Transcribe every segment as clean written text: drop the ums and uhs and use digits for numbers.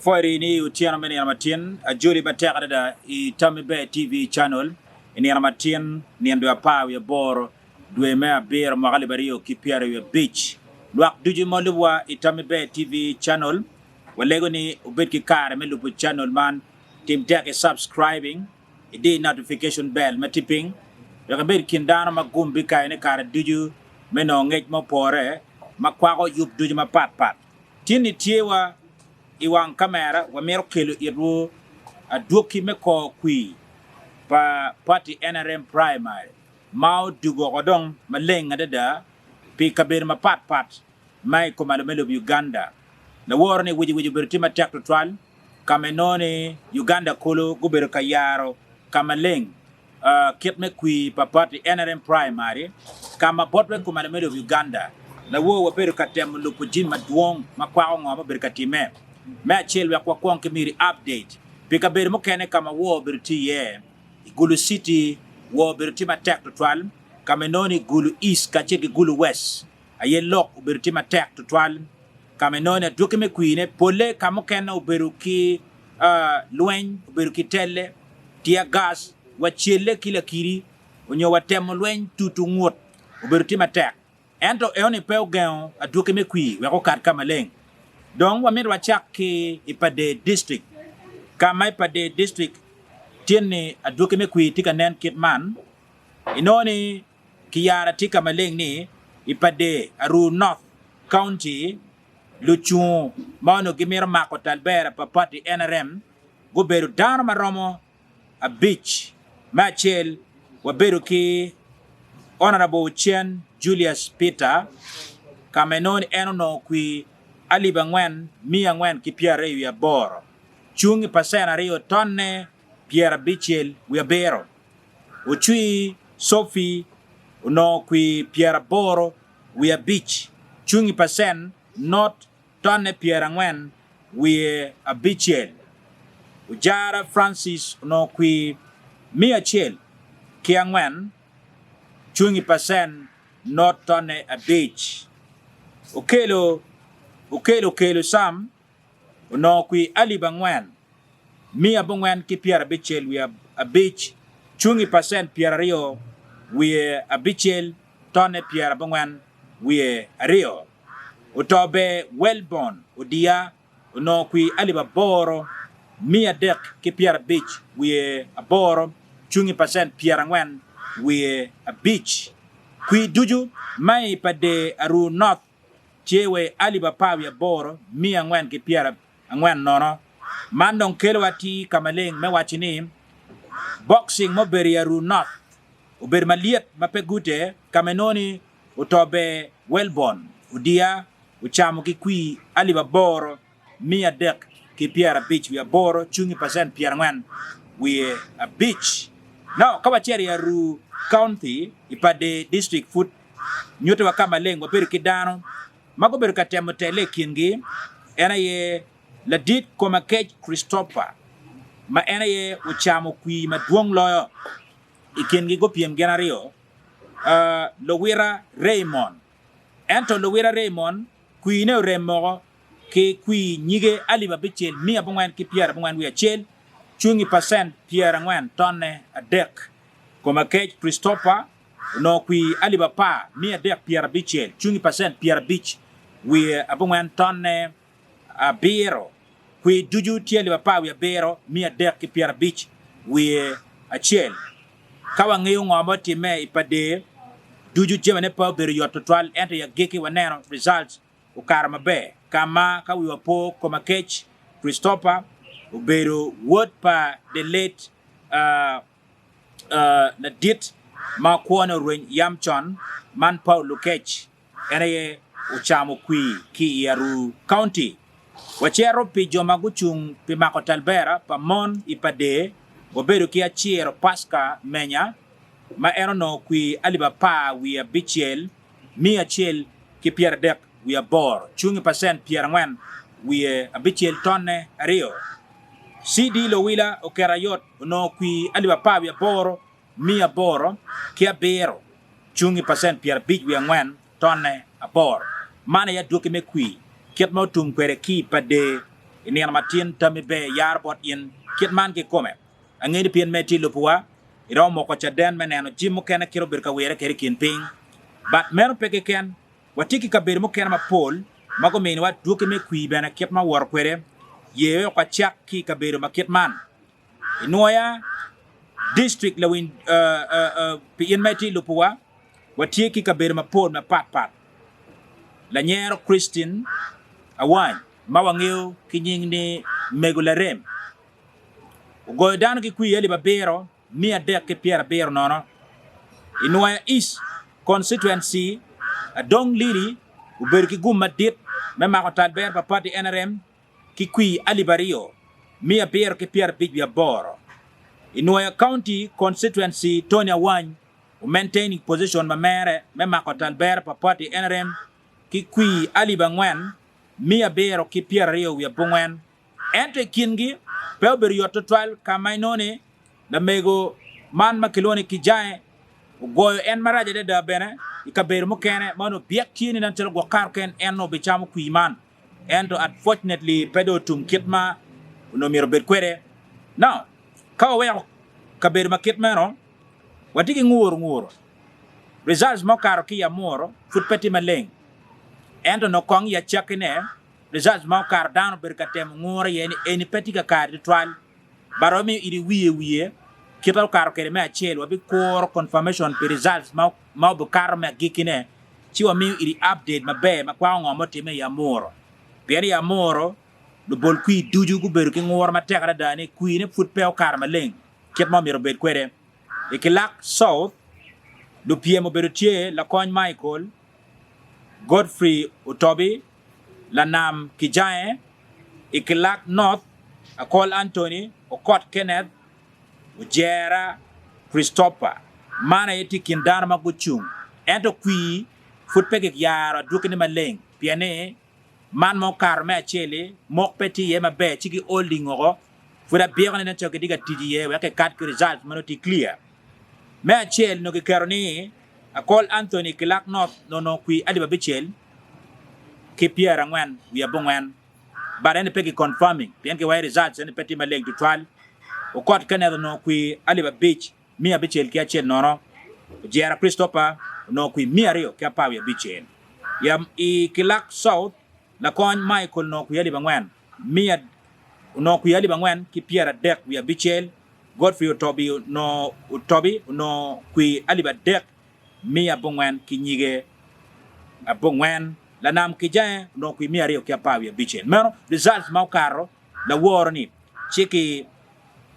Fori ni utiana meni amatien a juri bateka da I Tamibe TV channel ini amatien ni ando apa ya bor due me ber magali bario kipiara ya beach luak duju molubwa I Tamibe TV channel walego ni ubet ki kare me lupu channel man tim take subscribing idi notification bell matiping yakabir kindana magumbi kay ne kare duju meno ngej mo pore makwako yup duju mapat tini tiewa iwang kamera wa mero kelo iru aduki meko kui pa party NRM primary mau dugo godong malenga dada pi kabir mapat mai komando melo Uganda na warni wiji bertima takto twal kamenone Uganda kolo gubero kayaro kamaleng kit me kui pa party NRM primary kama botwe komando melo Uganda na wo wapero katem lupo jima duong makwao ngoma berkatime ma chelwe kwa konke miri update pika ber mo kene kama wo berti ye Gulu City wo berti ma tek to twal kama noni Gulu East ka cheki Gulu West aye lok berti ma tek to twal kama noni duke me kuine pole kama kene uberuki luen uberuki tele tia gas wa chele kila kiri onyo watemo luen tutu ngot uberuti ma tek ento eoni peu gen aduke me kui we ko kat kama leng donc wa mirwa chaki ipade district kama ipade district tiene aduke me kui tika nen kitman inoni kiyara tika maleng ni ipade aru North County luchu mano gimira mako talbera pa party NRM go beru dano maromo a beach machel wa beru ki Honorable Chen Julius Peter kama inoni eno kui Ali bangwen mia ngwen ki Pierre ya boro chungi pasena rio tonne Pierre Bichel ya bero uchui Sophie no qui Pierre boro ya beach chungi pasen not tonne Pierre ngwen a Bichel ujara Francis no qui mia chel ki ngwen chungi pasen not tonne a beach Ukelo Sam no kui Ali bangwen mia bangwen ki Pierre Bichel we a beach chungi percent Pierre Rio we a Bichel tonne Pierre bangwen we a Rio utobe Wellborn udia no kui Ali baboro mia dek ki Pierre Beach we a boro chungi percent Pierre ngwen we a beach kui duju mai pade aru North chewe Ali bapawi ya boro mia ngwen ki Pierre ngwen nono mandong kelwati kamaleng mewachini boxing mo beri ya North uber maliet mapegute kamenoni utobe Wellborn udia uchamu ki kui Ali baboro mia dek ki Pierre Beach ya boro chungi percent Pierre ngwen we a beach now kawacheri ya county ipade district foot nyote wa kamaleng waperi kidano mago berkatemo tele kingi ena ye ladit koma kej Christopher ma ena ye uchamo kui maduong loyo ikingi go piem genario Lowira Raymond ento Lowira Raymond kui ne remo ke kui nyige Ali babichel mia bangwan ki Pierre bangwan wi achel chungi percent Pierre ngwan tonne a dek koma kej Christopher no kui Ali bapa mia dek Pierre Bichel chungi percent Pierre Beach we abungwan tonne a bero kui duju tieli bapa we bero mia dek ki Pierre Beach we a chel kawa ngayo ngombo time ipade duju jemane pa bero yo total ente ya geki wanero results ukarama be kama kawi wapo koma kech Christopher ubero word pa the late na dit ma kuona ren yamchon man Paul Lukech ene uchamo kui ki Yaru County wachero pi joma guchung pi makotalbera pa mon ipade obedo ki achiero Pasca menya ma eno no kui aliba pa we a Bichel mi achel ki Pierre dek we a bor chungi percent Pierre ngwen we a Bichel tonne ario CD Lowila okerayot no kui aliba pa we a boro mi a boro ki a bero chungi percent Pierre Beach we a ngwen tonne a bor mana ya duke me kui kiet mo tum kwere ki pade ini matien tami be yar bot in kitman ki kome angeni pien meti lupua iro mo ko chaden meneno jimu kena kiro bir ka were keri kin ping but meno peke ken watiki ka bir mo kena ma pol mago men wat duke me kwi bena kit ma wor kwere ye ko chak ki ka bir ma kitman inoya district lawin pien meti lupua watiki ka bir ma pol ma pat la nyero Christian awan mawangeo kinying ni megularem ugoy dan ki kwi eli babero mia dek ke Pierre bero nono Inuaya East constituency dong lili uber ki gumma dit mema ko talber pa party NRM ki kwi Ali Bario mia bero ke Pierre big boro Inuaya County constituency Tonya Wany maintaining position ma mere mema ko talber pa party NRM ki kwi Ali Bangwen mia bero ki Pierre Rio ya bungwen entre kingi pelber yototwal kamainone la mego man makiloni ki jae goyo en maraje de da bene ikaber mo kene mano biak tieni nan tel go kar ken enno be chamu ku iman and unfortunately pedo tum kitma no miro bet kwere now ka we kaber ma kitma no watiki ngur results mo kar ki amoro fut peti maleng and no kong ya chakine results mo kar down berkatem ngur yeni eni peti ka kar twal baromi iri wiye kital kar kere me achel wabi core confirmation pe results mau bukar me gikine chiwa mi iri update mabe makwa ngomo time ya moro peri ya moro do bol kui duju gu ber ki ngor ma tekra dani kui ne fut pe kar ma leng ket mo mi robet kwere ikilak south do pm oberutie la koñ Michael Godfrey Utobi la nam kijae ikilak north akol Anthony okot Kenneth Ujera Christopher mana yeti kindar maguchung ento kwi futpege yara dukene maleng piane man mo karme achele mok peti yema be chiki holding ogo fuda bierne na choke diga tidiye weke kat result manoti clear me achel no ke karoni akol Anthony Kilak North no kwi adiba bichel ke Pierre ngwan wi abongwan barene pege confirming pian ke way results en peti maleng to twal o kot Canada no kwi Aliba Beach mia bichel kia chen nono Jera Christopher no kwi mia rio kia pawi bichel yam i Kilak South la koñ Michael no kwi Aliba ngwan mia no kwi Aliba ngwan ki Pierre Dek wi bichel Godfrey Utobi no kwi Aliba Dek mia bongwan ki nyige abongwan la nam ki jae no kwi mia rio kia pawi bichel mero results mau karo la warni chiki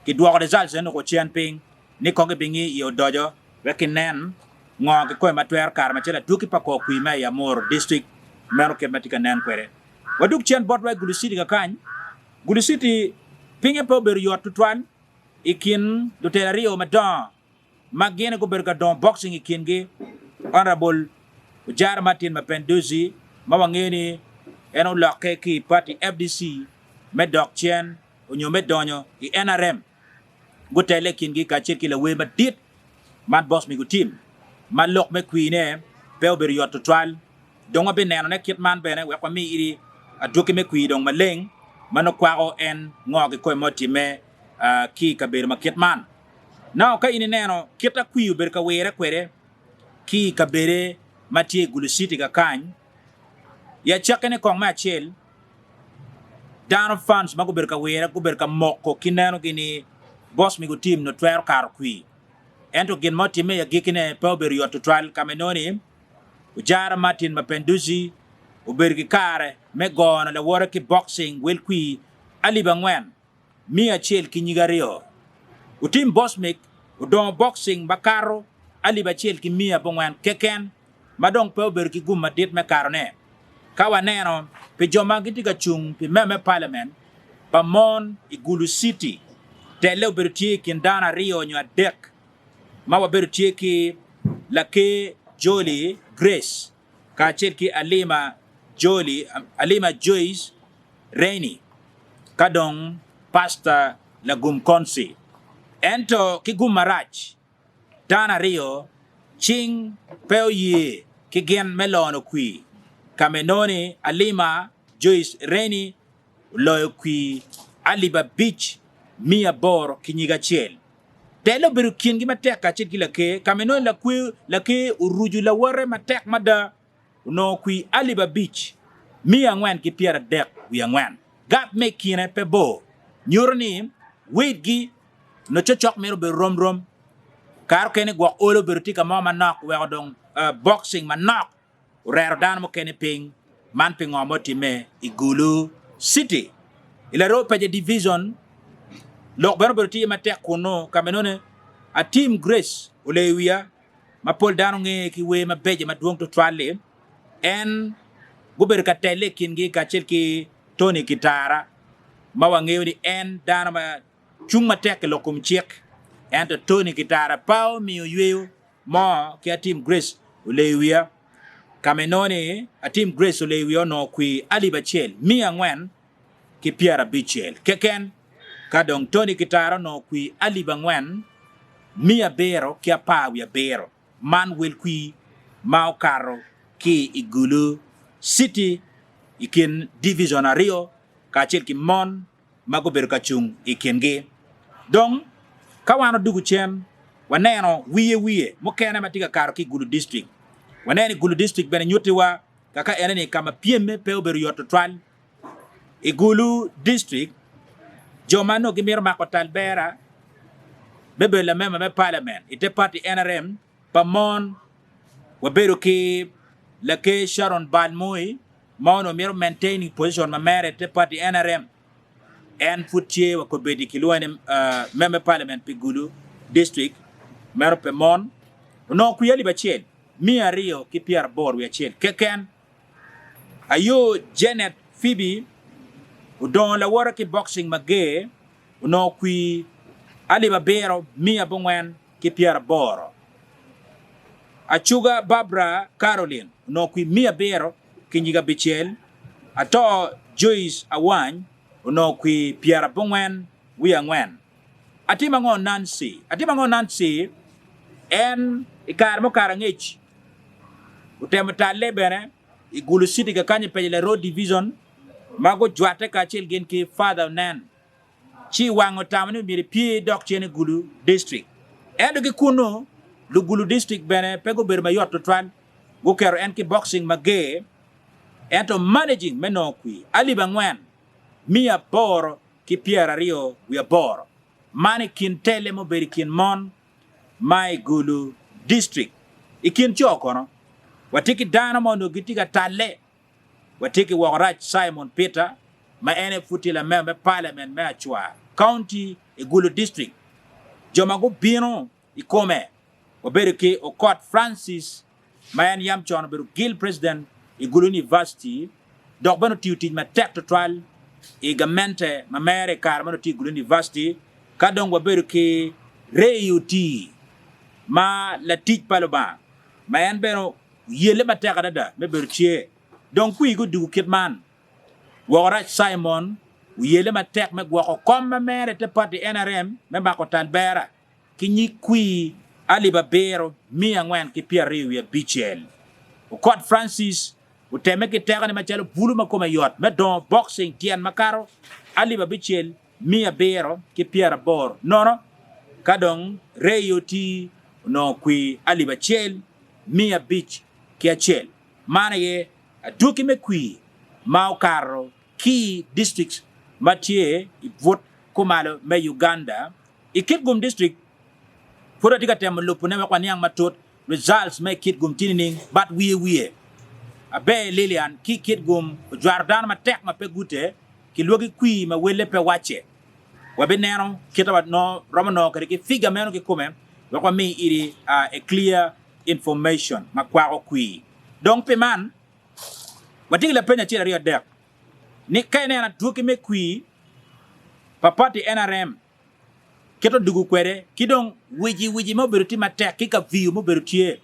ki duwa results no ko chen ping ni ko ke bingi yo dojo wekinen ngo ke ko matwer kar ma chela duki pa ko kwi ma ya mor district mero ke matika nan kwere waduk chen botwa gulisiti ka kan gulisiti pinge po ber yo tutwan ikin do telario madon magene ko berga don boxing ikin ge honorable Ujara Martin Mapenduzi mawangeni eno lokke ki party FDC medok chen onyo medonyo i NRM gutele kingi ka chirki la we madit man boss mi gutim man lok me queen pe ber yot twal donga be neno ne kit man bene we ko mi iri aduki me kwi dong maleng mano kwao en ngoge ko motime ki ka ber ma kit man now ka ini neno kita kwi ber ka were kwere ki ka bere matie gulusiti ka kan ya chakene kong ma chel down funds mago ber ka were ko ber ka mokko kineno gini boss mi go team no twer kar kwi ento gin motime ya gikine power yot trial kamenoni Ujara Martin Mapenduzi ubergi kare me gona la wora ki boxing wel kwi Ali Bangwen mia chel ki nyigario utim boss mi udon boxing bakaro Ali Bachel ki mia Bangwen keken madong power ki gumma dit me karone kawa neno pe joma gitiga chung pe meme parliament pa mon igulu city tele bertie ki ndana rio nyo dek mawa bertie ki lake Jolie Grace ka ki Alima Joyce Rainy kadong Pastor Lagum Konsi ento ki gumarach dana rio ching peo ye ki gen melono kwi kamenoni Alima Joyce Rainy loyo kui Aliba Beach mia bor kinyiga chel telo beru kingi matek ka chit kila ke kameno la ke uruju la ware matek mada no kui Aliba Beach mia ngwan ki piera dek wi ngwan gap me kine pe bo nyorni wait gi no chochok mero be rom kar kene gwa olo beru tika mama nok we dong boxing manok rero dan mo kene ping man pingo mo time Igulu City ila ro pa division lok beru ti matek kuno kamenone a team Grace ulewia mapol dano nge ki we mabeje maduong to twale en guber ka tele kingi ka ki Tony Kitara mawangew di en dano ma chung matek lokum chek en to Tony Kitara pao mi uyeo mo ki a team Grace ulewia kamenone a team Grace ulewia no kui Aliba Chel mi angwen ki Pierre Bichel keken kadong Tony Kitara no kui Aliba ngwen mia bero kia pawia bero man will kui mau karo ki Igulu City ikin division ario kachil ki mon mago ber kachung ikenge dong kawano dugu chen waneno wiye mo kene matiga karo ki Igulu district waneni Igulu district bene nyutiwa kaka eneni kama pieme pe oberu yoto twal Igulu district Jomano gimir makotal bera bebe la mema me parliament ite party NRM pamon waberu ki la ke Sharon Balmoy mono miro maintaining position ma mere te party NRM en futie wa ko bedi ki luane meme parliament Igulu district mero pamon no ku yali ba chel mi ario ki Pierre Bor we chel keken ayo Janet Phoebe udon la wara ki boxing mage no kui Aliba Bero mia bongwen ki Pierre Boro achuga Barbara Caroline no kui mia bero ki nyiga Bichel ato Joyce Awany no kui Pierre bongwen wi angwen atima ngo Nancy en ikar mo karangech utemta lebere Igulu City ka kanye pele road division mago jwate ka chel gen ki father nan chi wango tamani mi pie dok chene Gulu district endo ki kuno lu Gulu district bene pego berma yotto twan go kero en ki boxing mage ento managing menokwi Aliba ngwen mia boro ki Pierre Rio wi boro mani kin tele mo beri kin mon my Gulu district ikin chokono watiki dana mo no gitika tale watiki Warach Simon Peter ma ene futila me parliament me achwa county Igulu district jomago bino ikome obereke o court Francis mayan yam chon beru gil president Igulu University dok bano tiuti ma tek to trial igamente ma mere karmano ti Igulu University kadong obereke reuti ma la teach paloba mayan beno yele ma tek dada me berchie donc kui go du kitman Warach Simon yele ma tek me gwa ko kom ma mere te party NRM me ba ko tan bera kinyi kui Aliba Bero mi angwen ki Pierre Rio Bichel o court Francis o teme ki tegane ma chalo bulu ma ko ma yot me don boxing tian makaro Aliba Bichel mi Bero ki Pierre Bor nono kadong Rio ti no kui Aliba Chel mi Beach ki achel mana ye duki me kui mau karo ki districts matie i vote kumalo me Uganda ikitgum district fura diga tem lopune me kwanyang matot results me kitgum tinining but we abe Lilian ki kitgum Jordan ma tek ma pegute ki logi kui ma wele pe wache wabe neno kitabat no romano ki figure meno ki come wa me iri a clear information ma kwa kui donc pe man watiki la penya chira rio dek ni kayne na duki me kui papati NRM keto dugu kwere kidong wiji mo beruti matek kika view mo berutie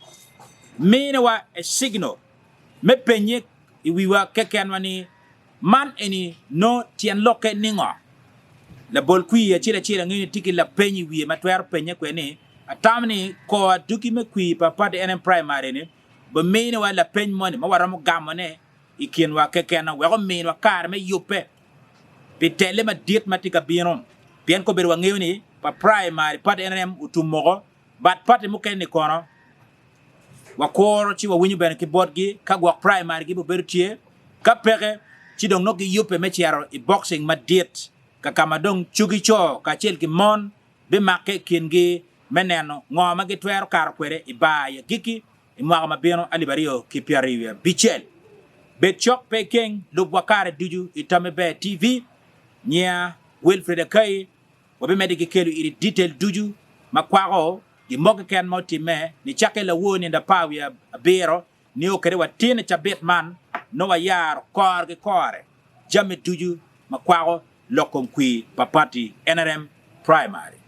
mene wa a signal me penye iwiwa keken wani man eni no tien loke ningo la bol kui ya chira ngini tiki la penye wiye matwer penye kweni atamni ko duki me kui papati NRM primary ni ba mene wa la penye money ma waramo gamone ikin wa keken wa ko min wa kar me yupe pitele ma diet matika binom pien ko berwa ngewni pa primary pat NRM utumogo bat pat mu ken ni kono wa kor ci wa winyu ben ki bodgi ka gwa primary gi bu bertie ka pege ci dong no gi yupe me ciaro i boxing ma diet ka kamadong chugi cho ka chel ki mon be make kingi meneno ngoma gi twero kar kwere i baye giki i mwa ma beno Ali Bario ki piari bichel bet chok pe king lu wakare duju itame be TV nya Wilfred Kai wabe mediki kelu iri detail duju makwago di moga ken moti me ni chake la woni nda pawi ya bero ni okere watine cha Batman no wa yar kor ge kore jame duju makwago lokom kui papati NRM primary